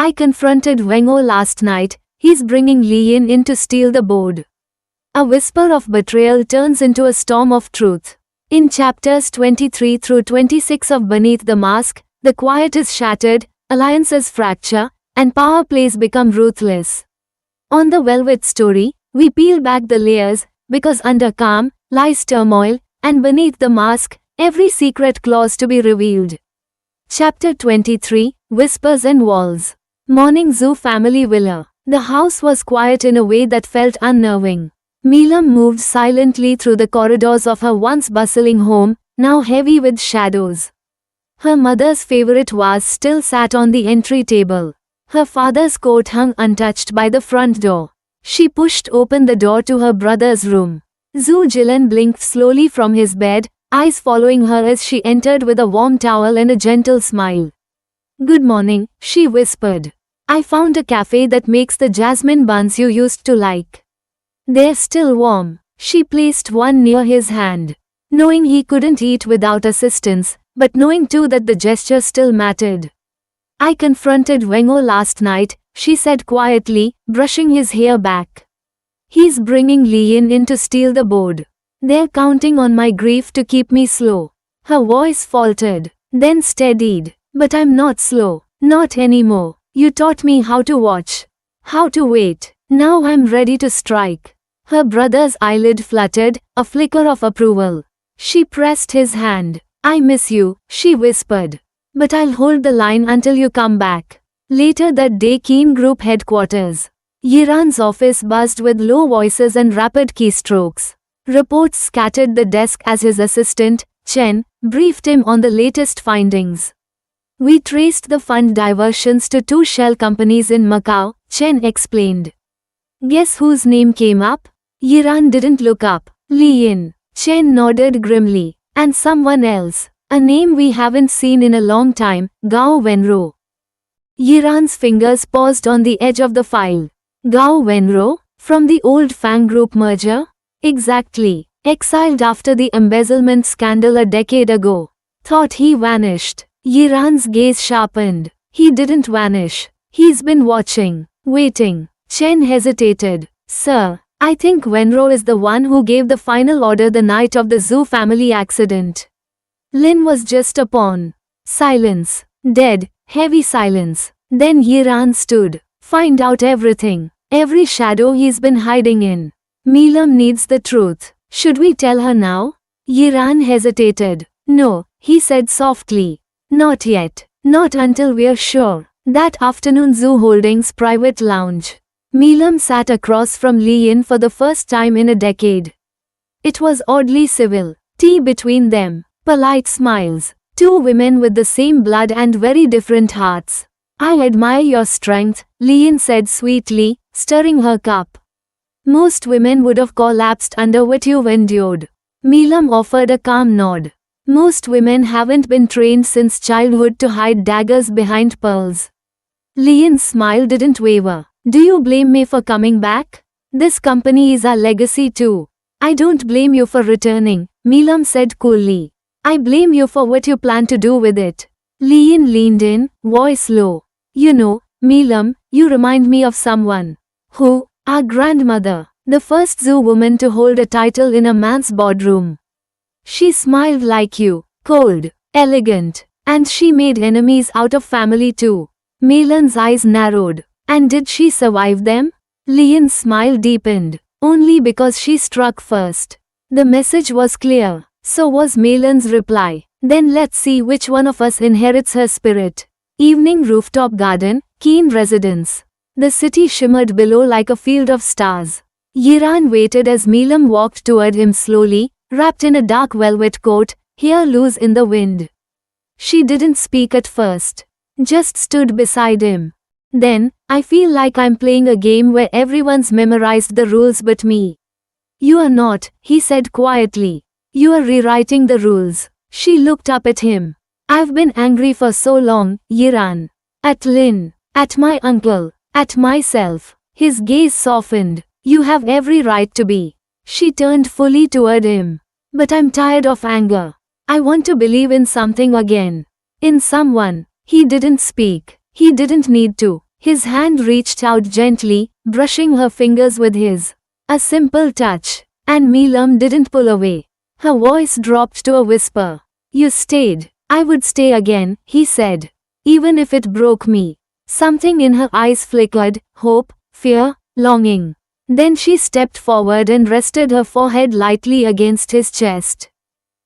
I confronted Wengo last night, he's bringing Li Yin in to steal the board. A whisper of betrayal turns into a storm of truth. In chapters 23 through 26 of Beneath the Mask, the quiet is shattered, alliances fracture, and power plays become ruthless. On the Velvet Story, we peel back the layers, because under calm lies turmoil, and beneath the mask, every secret clause to be revealed. Chapter 23, Whispers and Walls. Morning Zhu family villa. The house was quiet in a way that felt unnerving. Meelam moved silently through the corridors of her once bustling home, now heavy with shadows. Her mother's favorite vase still sat on the entry table. Her father's coat hung untouched by the front door. She pushed open the door to her brother's room. Zhu Jilan blinked slowly from his bed, eyes following her as she entered with a warm towel and a gentle smile. "Good morning," she whispered. "I found a cafe that makes the jasmine buns you used to like. They're still warm." She placed one near his hand. Knowing he couldn't eat without assistance, but knowing too that the gesture still mattered. "I confronted Wengo last night," she said quietly, brushing his hair back. "He's bringing Li Yin in to steal the board. They're counting on my grief to keep me slow." Her voice faltered, then steadied. "But I'm not slow. Not anymore. You taught me how to watch. How to wait. Now I'm ready to strike." Her brother's eyelid fluttered, a flicker of approval. She pressed his hand. "I miss you," she whispered. "But I'll hold the line until you come back." Later that day, Keen Group headquarters. Yiran's office buzzed with low voices and rapid keystrokes. Reports scattered the desk as his assistant, Chen, briefed him on the latest findings. "We traced the fund diversions to 2 shell companies in Macau," Chen explained. "Guess whose name came up?" Yiran didn't look up. "Li Yin." Chen nodded grimly. "And someone else. A name we haven't seen in a long time, Gao Wenro." Yiran's fingers paused on the edge of the file. Gao Wenro? From the old Fang Group merger? Exactly. Exiled after the embezzlement scandal a decade ago. Thought he vanished. Yiran's gaze sharpened. He didn't vanish. He's been watching. Waiting. Chen hesitated. "Sir, I think Wenro is the one who gave the final order the night of the Zhu family accident." Lin was just a pawn. Silence. Dead, heavy silence. Then Yiran stood. "Find out everything. Every shadow he's been hiding in. Meelam needs the truth. Should we tell her now?" Yiran hesitated. "No," he said softly. "Not yet. Not until we're sure." That afternoon, Zhu Holdings' private lounge. Meelam sat across from Li Yin for the first time in a decade. It was oddly civil. Tea between them. Polite smiles. 2 women with the same blood and very different hearts. "I admire your strength," Li Yin said sweetly, stirring her cup. "Most women would have collapsed under what you've endured." Meelam offered a calm nod. "Most women haven't been trained since childhood to hide daggers behind pearls." Li Yin's smile didn't waver. "Do you blame me for coming back? This company is our legacy too." "I don't blame you for returning," Meelam said coolly. "I blame you for what you plan to do with it." Li Yin leaned in, voice low. "You know, Meelam, you remind me of someone." "Who?" "Our grandmother. The first Zhu woman to hold a title in a man's boardroom. She smiled like you. Cold, elegant. And she made enemies out of family too." Meelam's eyes narrowed. "And did she survive them?" Li Yin's smile deepened. "Only because she struck first." The message was clear. So was Meelam's reply. "Then let's see which one of us inherits her spirit." Evening rooftop garden, Keen residence. The city shimmered below like a field of stars. Yiran waited as Meelam walked toward him slowly, wrapped in a dark velvet coat, hair loose in the wind. She didn't speak at first. Just stood beside him. Then, "I feel like I'm playing a game where everyone's memorized the rules but me." "You are not," he said quietly. "You are rewriting the rules." She looked up at him. "I've been angry for so long, Yiran. At Lin. At my uncle. At myself." His gaze softened. "You have every right to be." She turned fully toward him. "But I'm tired of anger. I want to believe in something again. In someone." He didn't speak. He didn't need to. His hand reached out gently, brushing her fingers with his. A simple touch. And Neelam didn't pull away. Her voice dropped to a whisper. You stayed. I would stay again, he said. Even if it broke me. Something in her eyes flickered, hope, fear, longing. Then she stepped forward and rested her forehead lightly against his chest.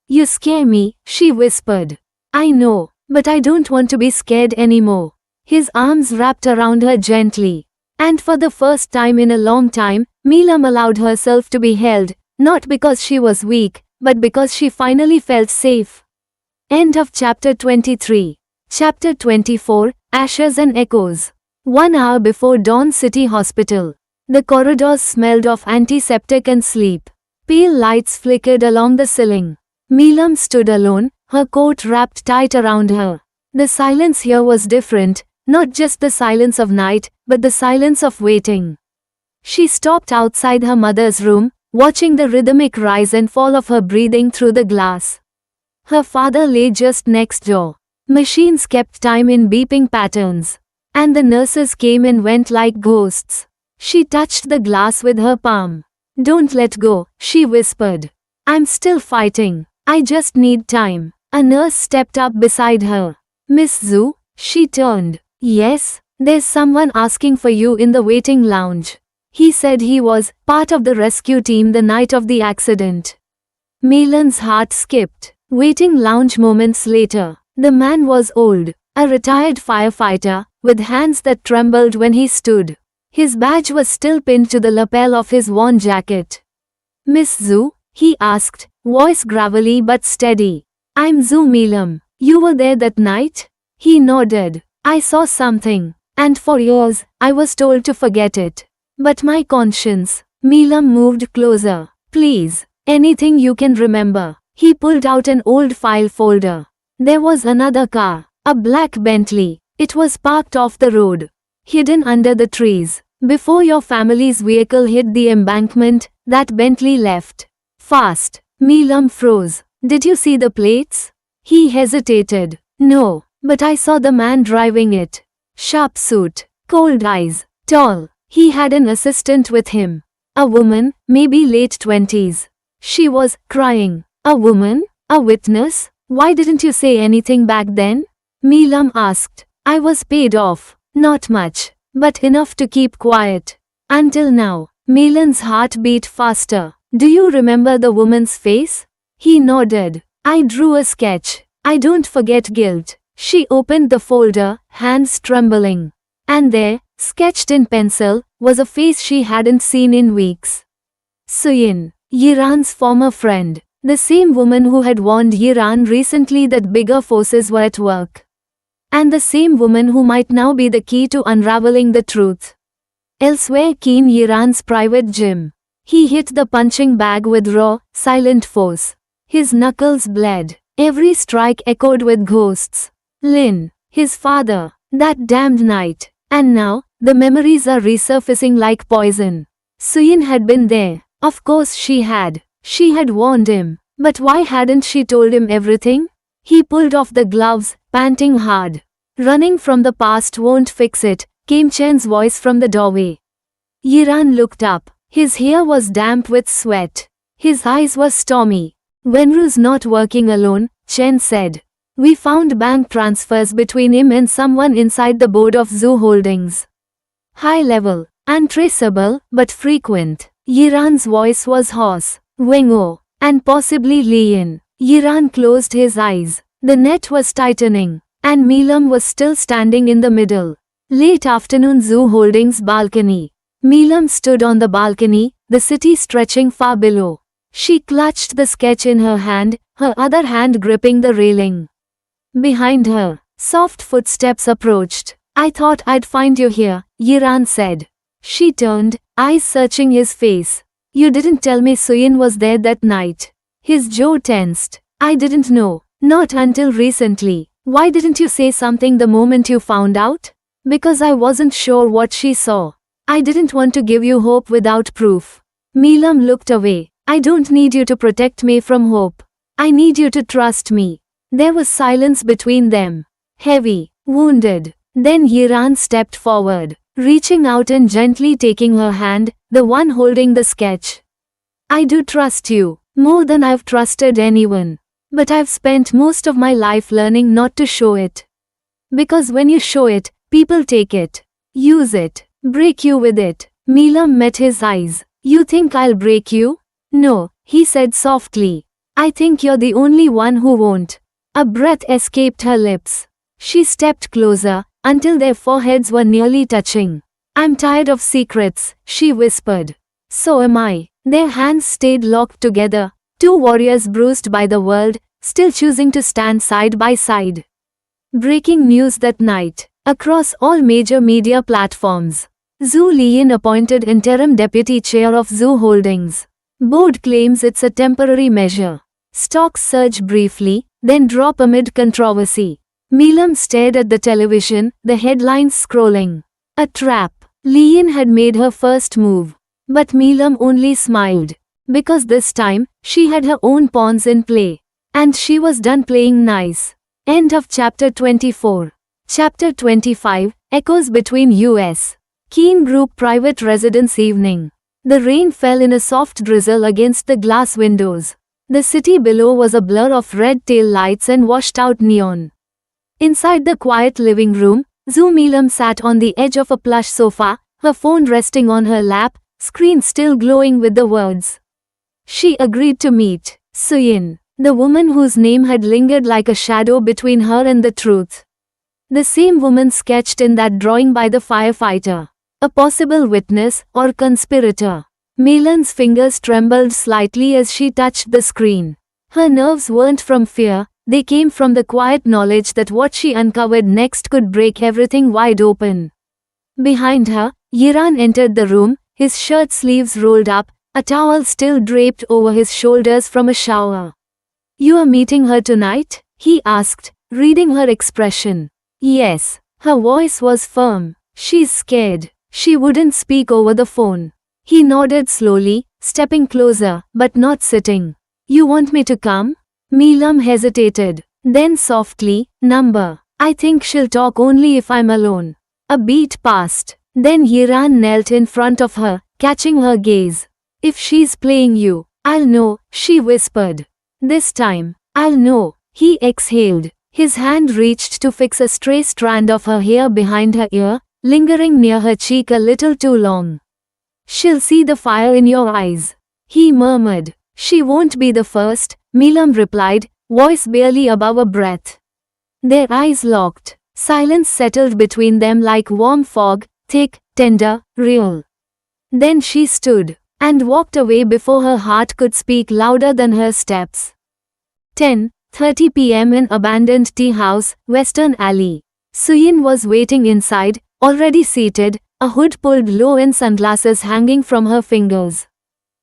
You scare me, she whispered. I know, but I don't want to be scared anymore. His arms wrapped around her gently. And for the first time in a long time, Neelam allowed herself to be held, not because she was weak, but because she finally felt safe. End of chapter 23. Chapter 24, Ashes and Echoes. 1 hour before Dawn City Hospital. The corridors smelled of antiseptic and sleep. Pale lights flickered along the ceiling. Neelam stood alone, her coat wrapped tight around her. The silence here was different, not just the silence of night, but the silence of waiting. She stopped outside her mother's room, watching the rhythmic rise and fall of her breathing through the glass. Her father lay just next door. Machines kept time in beeping patterns. And the nurses came and went like ghosts. She touched the glass with her palm. Don't let go, she whispered. I'm still fighting. I just need time. A nurse stepped up beside her. Miss Zhu, she turned. Yes, there's someone asking for you in the waiting lounge. He said he was part of the rescue team the night of the accident. Melan's heart skipped. Waiting lounge moments later. The man was old, a retired firefighter, with hands that trembled when he stood. His badge was still pinned to the lapel of his worn jacket. Miss Zhu, he asked, voice gravelly but steady. I'm Zhu Neelam. You were there that night? He nodded. I saw something, and for years, I was told to forget it. But my conscience. Neelam moved closer. Please, anything you can remember. He pulled out an old file folder. There was another car, a black Bentley. It was parked off the road, hidden under the trees. Before your family's vehicle hit the embankment, that Bentley left. Fast. Neelam froze. Did you see the plates? He hesitated. No, but I saw the man driving it. Sharp suit, cold eyes, tall. He had an assistant with him. A woman, maybe late 20s. She was crying. A woman? A witness? Why didn't you say anything back then? Neelam asked. I was paid off. Not much, but enough to keep quiet. Until now. Melan's heart beat faster. Do you remember the woman's face? He nodded. I drew a sketch. I don't forget guilt. She opened the folder, hands trembling. And there, sketched in pencil, was a face she hadn't seen in weeks. Suyin, Yiran's former friend. The same woman who had warned Yiran recently that bigger forces were at work. And the same woman who might now be the key to unraveling the truth. Elsewhere, Keen Yiran's private gym. He hit the punching bag with raw, silent force. His knuckles bled. Every strike echoed with ghosts. Lin, his father, that damned night. And now, the memories are resurfacing like poison. Suyin had been there. Of course she had. She had warned him. But why hadn't she told him everything? He pulled off the gloves, panting hard. Running from the past won't fix it, came Chen's voice from the doorway. Yiran looked up. His hair was damp with sweat. His eyes were stormy. Wenru's not working alone, Chen said. We found bank transfers between him and someone inside the board of Zhu Holdings. High level, untraceable, but frequent. Yiran's voice was hoarse. Wengo, and possibly Lian. Yiran closed his eyes. The net was tightening, and Neelam was still standing in the middle. Late afternoon Zhu Holdings balcony. Neelam stood on the balcony, the city stretching far below. She clutched the sketch in her hand, her other hand gripping the railing. Behind her, soft footsteps approached. I thought I'd find you here, Yiran said. She turned, eyes searching his face. You didn't tell me Suyin was there that night. His jaw tensed. I didn't know. Not until recently. Why didn't you say something the moment you found out? Because I wasn't sure what she saw. I didn't want to give you hope without proof. Neelam looked away. I don't need you to protect me from hope. I need you to trust me. There was silence between them. Heavy, wounded. Then Yiran stepped forward, reaching out and gently taking her hand, the one holding the sketch. I do trust you, more than I've trusted anyone. But I've spent most of my life learning not to show it. Because when you show it, people take it, use it, break you with it. Milam met his eyes. You think I'll break you? No, he said softly. I think you're the only one who won't. A breath escaped her lips. She stepped closer, until their foreheads were nearly touching. I'm tired of secrets, she whispered. So am I. Their hands stayed locked together, two warriors bruised by the world, still choosing to stand side by side. Breaking news that night. Across all major media platforms. Zhu Liyin appointed interim deputy chair of Zhu Holdings. Board claims it's a temporary measure. Stocks surge briefly, then drop amid controversy. Milam stared at the television, the headlines scrolling. A trap. Liyin had made her first move. But Milam only smiled. Because this time, she had her own pawns in play. And she was done playing nice. End of chapter 24. Chapter 25, Echoes between U.S. Keene Group Private Residence Evening. The rain fell in a soft drizzle against the glass windows. The city below was a blur of red tail lights and washed-out neon. Inside the quiet living room, Zhu Milam sat on the edge of a plush sofa, her phone resting on her lap, screen still glowing with the words. She agreed to meet Suyin, the woman whose name had lingered like a shadow between her and the truth. The same woman sketched in that drawing by the firefighter. A possible witness or conspirator. Milan's fingers trembled slightly as she touched the screen. Her nerves weren't from fear, they came from the quiet knowledge that what she uncovered next could break everything wide open. Behind her, Yiran entered the room, his shirt sleeves rolled up, a towel still draped over his shoulders from a shower. You are meeting her tonight? He asked, reading her expression. Yes. Her voice was firm. She's scared. She wouldn't speak over the phone. He nodded slowly, stepping closer, but not sitting. You want me to come? Milam hesitated. Then softly, number. I think she'll talk only if I'm alone. A beat passed. Then Yiran knelt in front of her, catching her gaze. If she's playing you, I'll know, she whispered. This time, I'll know. He exhaled. His hand reached to fix a stray strand of her hair behind her ear, lingering near her cheek a little too long. She'll see the fire in your eyes. He murmured. She won't be the first, Milam replied, voice barely above a breath. Their eyes locked. Silence settled between them like warm fog, thick, tender, real. Then she stood, and walked away before her heart could speak louder than her steps. 10:30 p.m. in abandoned tea house, Western Alley. Suyin was waiting inside, already seated, a hood pulled low and sunglasses hanging from her fingers.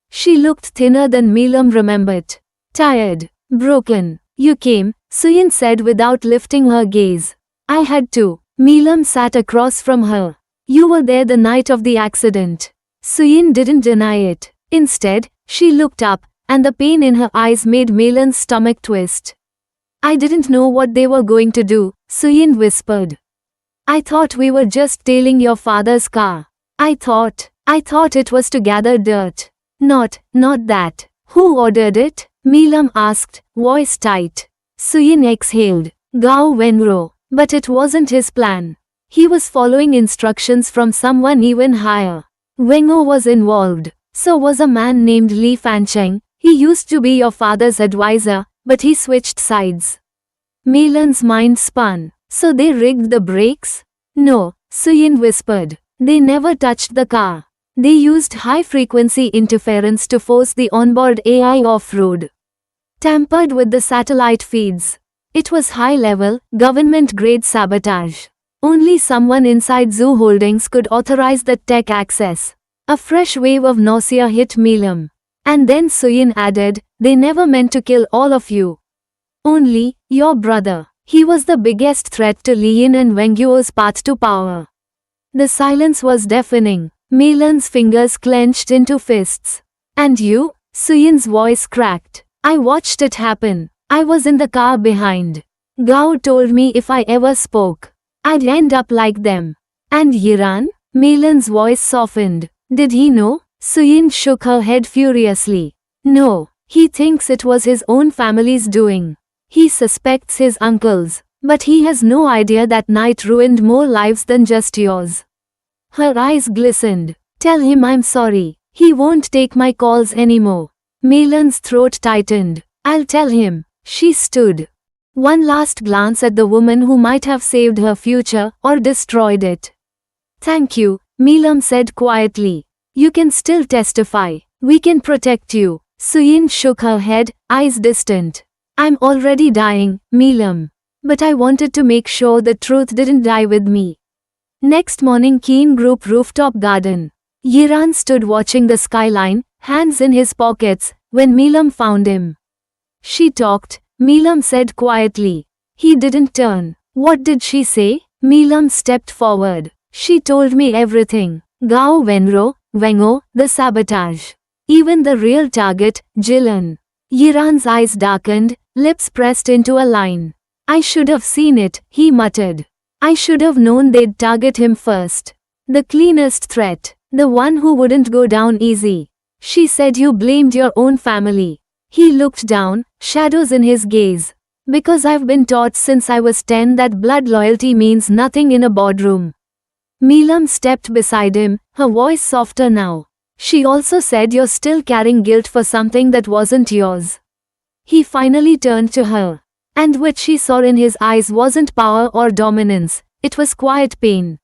She looked thinner than Milam remembered. Tired, broken. You came, Suyin said without lifting her gaze. I had to. Milam sat across from her. You were there the night of the accident. Suyin didn't deny it. Instead, she looked up, and the pain in her eyes made Milan's stomach twist. I didn't know what they were going to do, Suyin whispered. I thought we were just tailing your father's car. I thought it was to gather dirt. Not that. Who ordered it? Milam asked, voice tight. Suyin exhaled. Gao Wenro. But it wasn't his plan. He was following instructions from someone even higher. Wengo was involved. So was a man named Li Fancheng. He used to be your father's advisor, but he switched sides. Milan's mind spun. So they rigged the brakes? No, Suyin whispered. They never touched the car. They used high-frequency interference to force the onboard AI off-road. Tampered with the satellite feeds. It was high-level, government-grade sabotage. Only someone inside Zhu Holdings could authorize the tech access. A fresh wave of nausea hit Milam. And then Suyin added, they never meant to kill all of you. Only, your brother. He was the biggest threat to Liyin and Wenguo's path to power. The silence was deafening. Milan's fingers clenched into fists. And you? Suyin's voice cracked. I watched it happen. I was in the car behind. Gao told me if I ever spoke, I'd end up like them. And Yiran? Melan's voice softened. Did he know? Suyin shook her head furiously. No, he thinks it was his own family's doing. He suspects his uncle's, but he has no idea that night ruined more lives than just yours. Her eyes glistened. Tell him I'm sorry. He won't take my calls anymore. Melan's throat tightened. I'll tell him. She stood. One last glance at the woman who might have saved her future or destroyed it. Thank you, Melam said quietly. You can still testify. We can protect you. Suyin shook her head, eyes distant. I'm already dying, Melam. But I wanted to make sure the truth didn't die with me. Next morning, Keen Group rooftop garden. Yiran stood watching the skyline, hands in his pockets, when Melam found him. She talked, Melam said quietly. He didn't turn. What did she say? Melam stepped forward. She told me everything. Gao Wengo, the sabotage. Even the real target, Jilan. Yiran's eyes darkened, lips pressed into a line. I should have seen it, he muttered. I should have known they'd target him first. The cleanest threat. The one who wouldn't go down easy. She said you blamed your own family. He looked down, shadows in his gaze. Because I've been taught since I was 10 that blood loyalty means nothing in a boardroom. Melam stepped beside him, her voice softer now. She also said you're still carrying guilt for something that wasn't yours. He finally turned to her. And what she saw in his eyes wasn't power or dominance, it was quiet pain.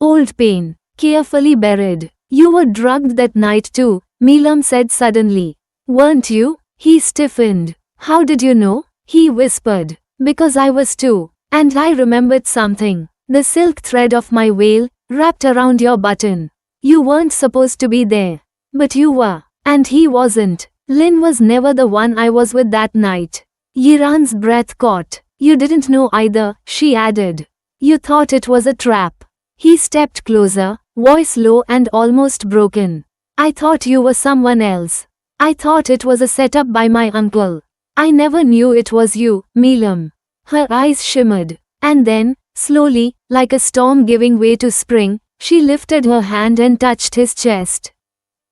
Old pain, carefully buried. You were drugged that night too, Melam said suddenly. Weren't you? He stiffened. How did you know? He whispered. Because I was too. And I remembered something. The silk thread of my veil, wrapped around your button. You weren't supposed to be there. But you were. And he wasn't. Lin was never the one I was with that night. Yiran's breath caught. You didn't know either, she added. You thought it was a trap. He stepped closer, voice low and almost broken. I thought you were someone else. I thought it was a setup by my uncle. I never knew it was you, Melam. Her eyes shimmered. And then, slowly, like a storm giving way to spring, she lifted her hand and touched his chest.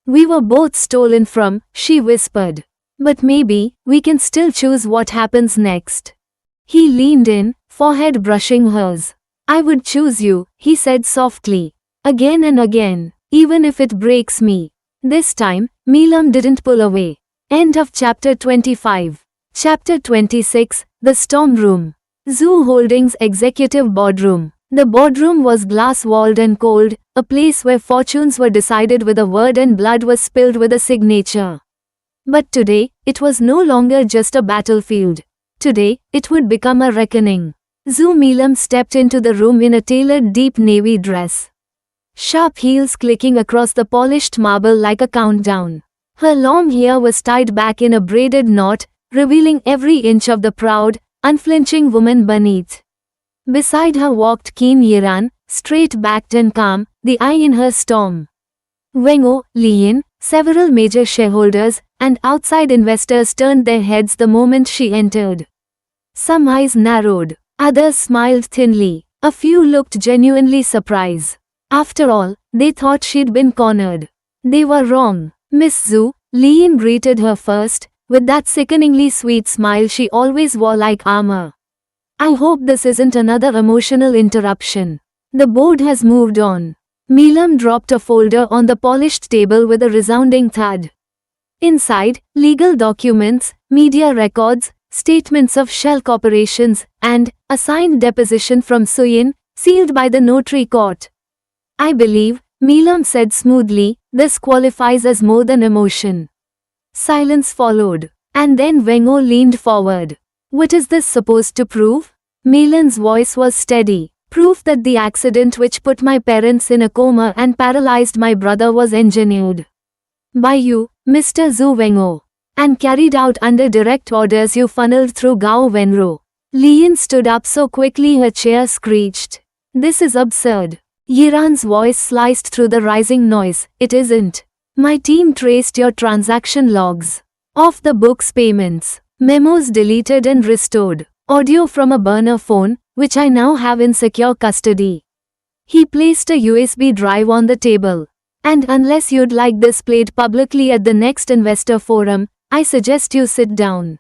We were both stolen from, she whispered. But maybe, we can still choose what happens next. He leaned in, forehead brushing hers. I would choose you, he said softly. Again and again, even if it breaks me. This time, Melam didn't pull away. End of chapter 25. Chapter 26, The Storm Room. Zoo Holdings Executive Boardroom. The boardroom was glass-walled and cold, a place where fortunes were decided with a word and blood was spilled with a signature. But today, it was no longer just a battlefield. Today, it would become a reckoning. Zhu Melam stepped into the room in a tailored deep navy dress. Sharp heels clicking across the polished marble like a countdown. Her long hair was tied back in a braided knot, revealing every inch of the proud, unflinching woman beneath. Beside her walked Keen Yiran, straight-backed and calm, the eye in her storm. Wengo, Lian, several major shareholders, and outside investors turned their heads the moment she entered. Some eyes narrowed, others smiled thinly, a few looked genuinely surprised. After all, they thought she'd been cornered. They were wrong. Miss Zhu, Lian greeted her first, with that sickeningly sweet smile she always wore like armor. I hope this isn't another emotional interruption. The board has moved on. Melam dropped a folder on the polished table with a resounding thud. Inside, legal documents, media records, statements of shell corporations, and a signed deposition from Suyin, sealed by the notary court. I believe, Melam said smoothly, this qualifies as more than emotion. Silence followed. And then Wengo leaned forward. What is this supposed to prove? Melan's voice was steady. Proof that the accident which put my parents in a coma and paralyzed my brother was engineered by you, Mr. Zhu Wengo, and carried out under direct orders you funneled through Gao Wenro. Lian stood up so quickly her chair screeched. This is absurd. Yiran's voice sliced through the rising noise. It isn't. My team traced your transaction logs. Off-the-books payments. Memos deleted and restored. Audio from a burner phone, which I now have in secure custody. He placed a USB drive on the table. And unless you'd like this played publicly at the next investor forum, I suggest you sit down.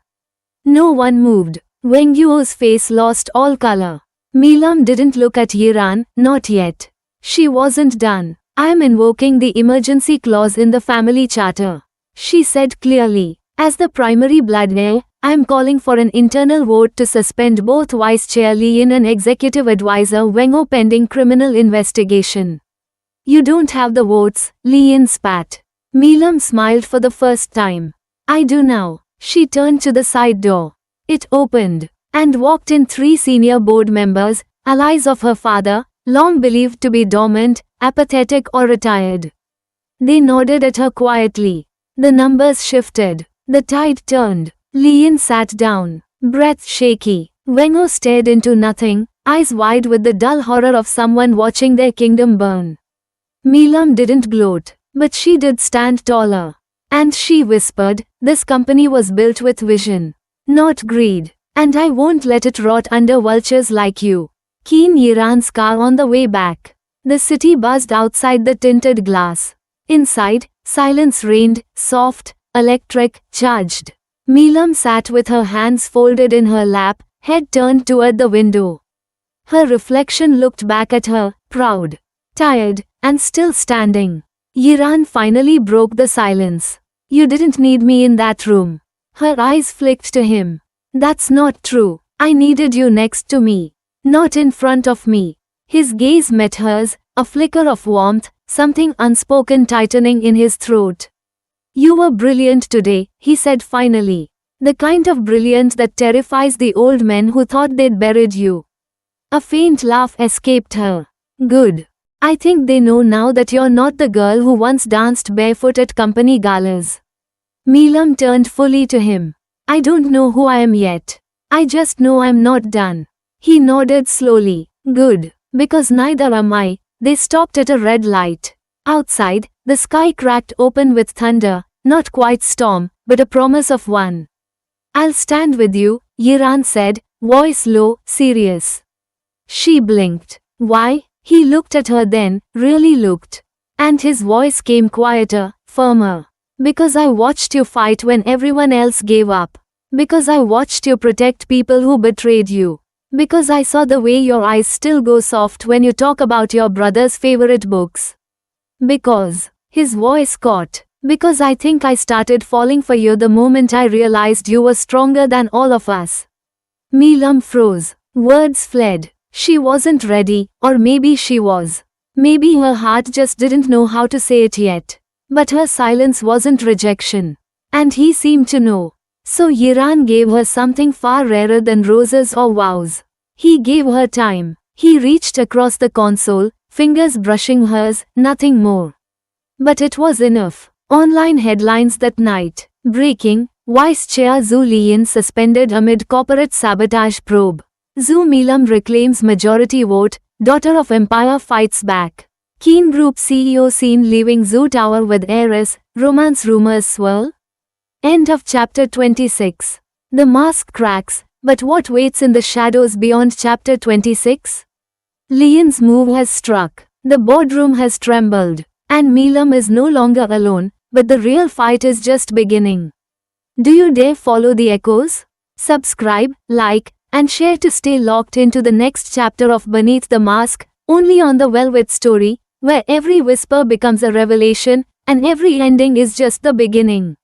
No one moved. Wang Yuo's face lost all color. Milam didn't look at Yiran, not yet. She wasn't done. I am invoking the emergency clause in the family charter, she said clearly. As the primary blood heir, I am calling for an internal vote to suspend both Vice Chair Li Yin and Executive Advisor Wang Ou pending criminal investigation. You don't have the votes, Li Yin spat. Milam smiled for the first time. I do now. She turned to the side door. It opened, and walked in 3 senior board members, allies of her father, long believed to be dormant, apathetic or retired. They nodded at her quietly. The numbers shifted. The tide turned. Li Yin sat down, breath shaky. Wang Ou stared into nothing, eyes wide with the dull horror of someone watching their kingdom burn. Milam didn't gloat, but she did stand taller. And she whispered, this company was built with vision, not greed. And I won't let it rot under vultures like you. Keen Yiran's car on the way back. The city buzzed outside the tinted glass. Inside, silence reigned, soft, electric, charged. Milam sat with her hands folded in her lap, head turned toward the window. Her reflection looked back at her, proud, tired, and still standing. Yiran finally broke the silence. You didn't need me in that room. Her eyes flicked to him. That's not true. I needed you next to me, not in front of me. His gaze met hers, a flicker of warmth, something unspoken tightening in his throat. You were brilliant today, he said finally. The kind of brilliant that terrifies the old men who thought they'd buried you. A faint laugh escaped her. Good. I think they know now that you're not the girl who once danced barefoot at company galas. Milam turned fully to him. I don't know who I am yet. I just know I'm not done. He nodded slowly. Good. Because neither am I. They stopped at a red light. Outside, the sky cracked open with thunder, not quite storm, but a promise of one. I'll stand with you, Yiran said, voice low, serious. She blinked. Why? He looked at her then, really looked. And his voice came quieter, firmer. Because I watched you fight when everyone else gave up. Because I watched you protect people who betrayed you. Because I saw the way your eyes still go soft when you talk about your brother's favorite books. Because, his voice caught. Because I think I started falling for you the moment I realized you were stronger than all of us. Milam froze. Words fled. She wasn't ready, or maybe she was. Maybe her heart just didn't know how to say it yet. But her silence wasn't rejection. And he seemed to know. So Yiran gave her something far rarer than roses or vows. He gave her time. He reached across the console, fingers brushing hers, nothing more. But it was enough. Online headlines that night. Breaking, Vice Chair Zhu Liyin suspended amid corporate sabotage probe. Zhu Milam reclaims majority vote, daughter of empire fights back. Keen Group CEO seen leaving Zhu Tower with heiress, romance rumors swirl. End of chapter 26. The mask cracks, but what waits in the shadows beyond chapter 26? Liyin's move has struck. The boardroom has trembled. And Milam is no longer alone, but the real fight is just beginning. Do you dare follow the echoes? Subscribe, like, and share to stay locked into the next chapter of Beneath the Mask, only on the Velvet Story, where every whisper becomes a revelation, and every ending is just the beginning.